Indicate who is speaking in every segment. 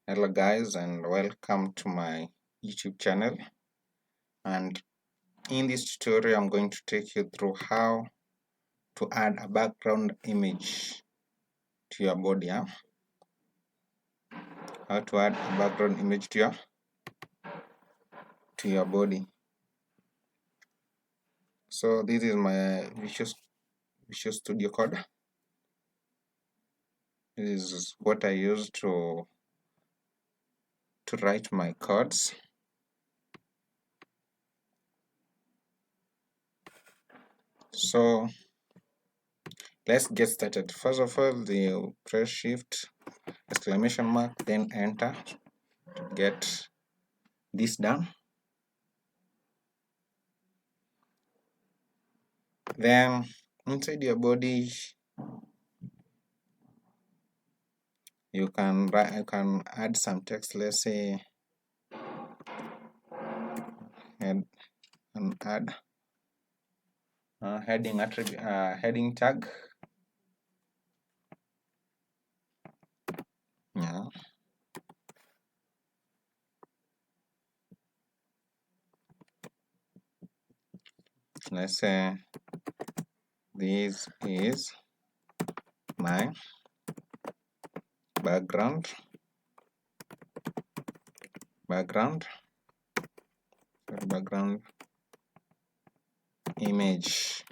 Speaker 1: Hello guys, and welcome to my YouTube channel. And in this tutorial I'm going to take you through how to add a background image to your body. How to add a background image to your body. So this is my Visual Studio Code. This is what I use to write my codes. So let's get started. First of all, you press Shift exclamation mark, then enter to get this done. Then inside your body you can add some text. Let's say add heading attribute, heading tag. Yeah. Let's say this is my background image.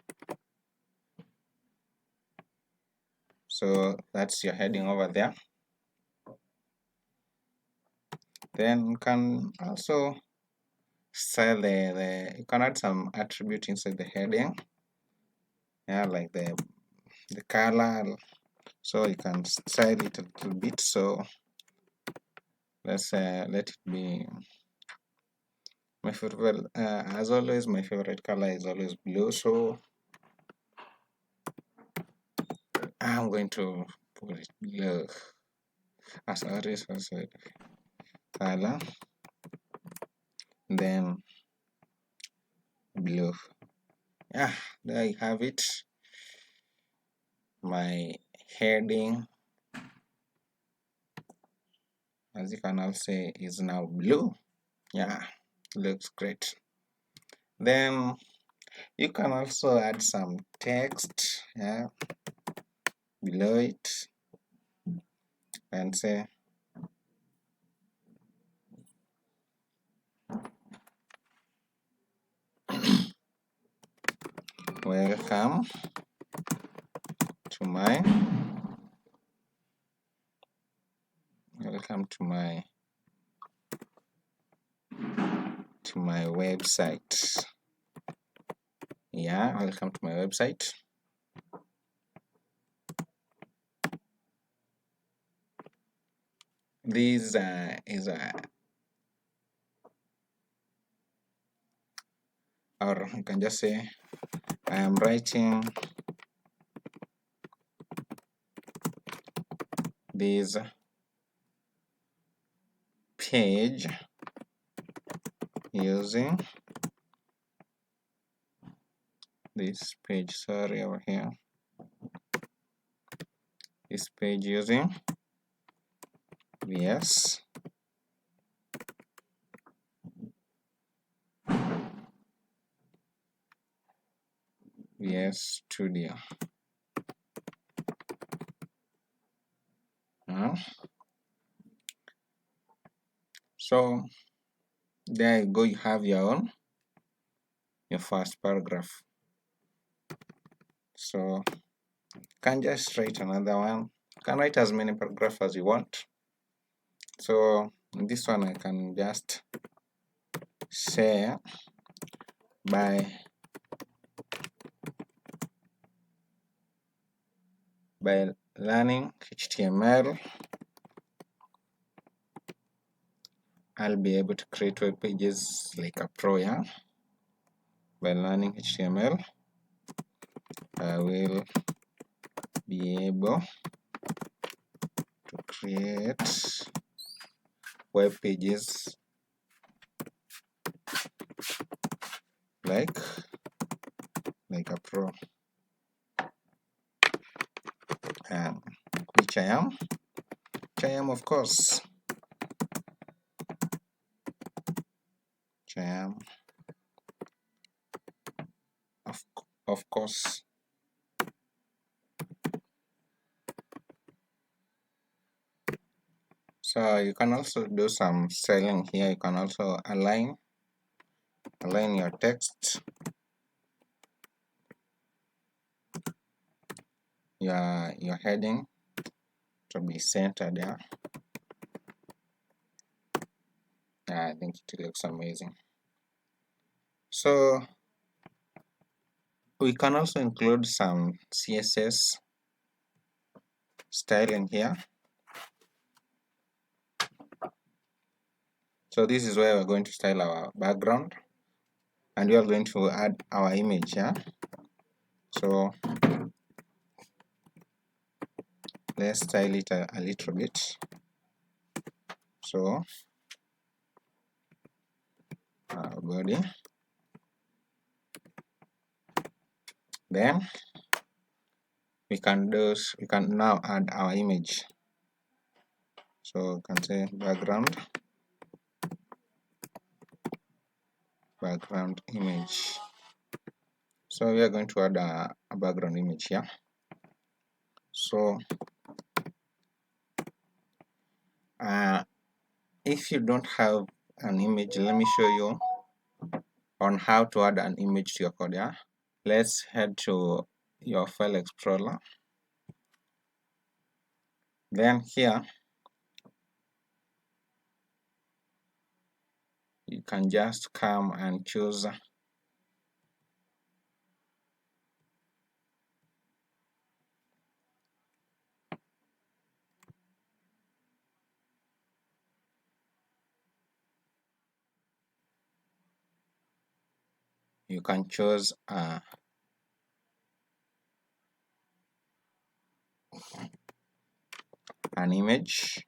Speaker 1: So that's your heading over there. Then you can also style you can add some attribute inside the heading. Yeah, like the color. So you can style it a little bit. So let's let it be my favorite. As always, my favorite color is always blue. So I'm going to put it blue as always. Color, then blue. Yeah, there you have it. My heading, as you can all say, is now blue. Yeah, looks great. Then you can also add some text, yeah, below it, and say welcome to my website. Yeah, welcome to my website. This is or you can just say I am writing this page using this page, sorry, over here, this page using VS Studio. So there you go, you have your first paragraph. So you can just write another one. You can write as many paragraphs as you want. So in this one I can just say by learning HTML, I'll be able to create web pages like a pro. Yeah, by learning HTML, I will be able to create web pages like a pro, and which I am of course. which I am, of course. So you can also do some styling here. You can also align your text, your heading to be centered there. I think it looks amazing. So we can also include some CSS styling here. So this is where we're going to style our background, and we are going to add our image here. So let's style it a little bit. So our body, then we can now add our image. So we can say background image. So we are going to add a background image here. So if you don't have an image, let me show you on how to add an image to your code. Yeah, let's head to your file explorer. Then here you can just come and choose an image.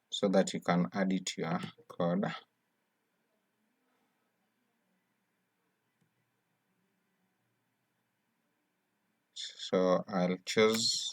Speaker 1: So that you can add it to your code. So I'll choose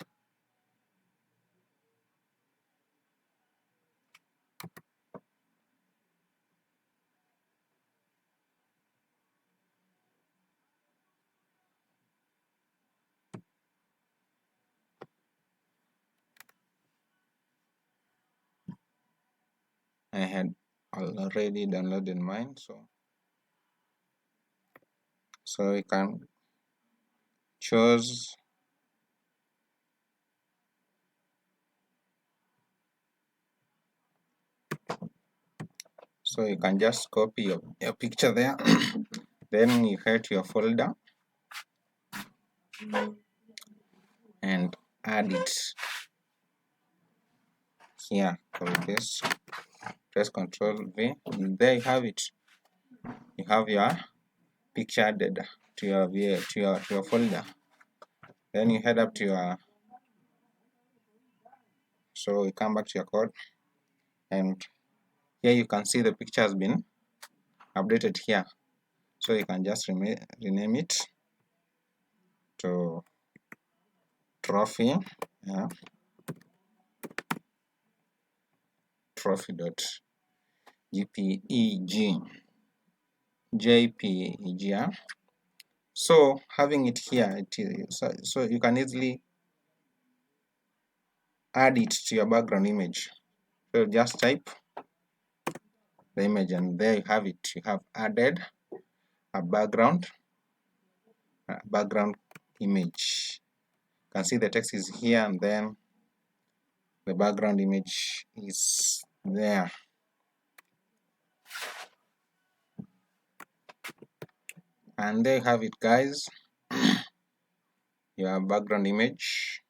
Speaker 1: I had already downloaded mine, so you can choose so you can just copy your picture there. Then you head to your folder and add it here. Copy this, press Ctrl V, and there you have it. You have your picture added to your folder. Then you head up to your, so you come back to your code, and here you can see the picture has been updated here. So you can just rename it to trophy. Yeah, trophy.jpeg. Yeah. So having it here, so you can easily add it to your background image. So just type the image, and there you have it. You have added a background image. You can see the text is here, and then the background image is there. And there you have it, guys. Your background image.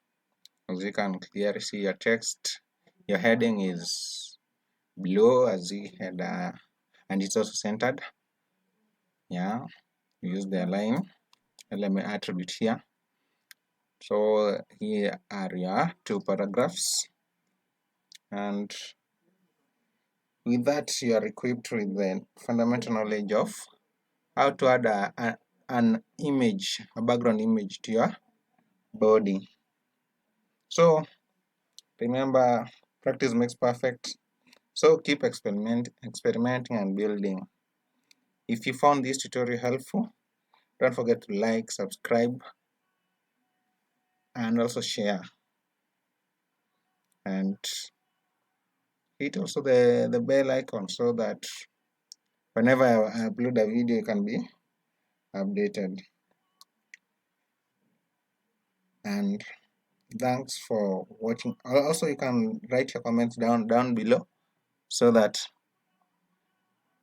Speaker 1: As you can clearly see, your text, your heading is below as you had, and it's also centered. Yeah, use the align element attribute here. So here are your two paragraphs, and with that you are equipped with the fundamental knowledge of how to add an image, a background image to your body. So remember, practice makes perfect. So keep experimenting and building. If you found this tutorial helpful, don't forget to like, subscribe, and also share. And hit also the bell icon so that whenever I upload a video, you can be updated. And thanks for watching. Also, you can write your comments down below so that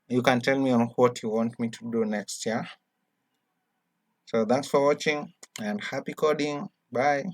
Speaker 1: you can tell me on what you want me to do next. Yeah. So thanks for watching and happy coding. Bye.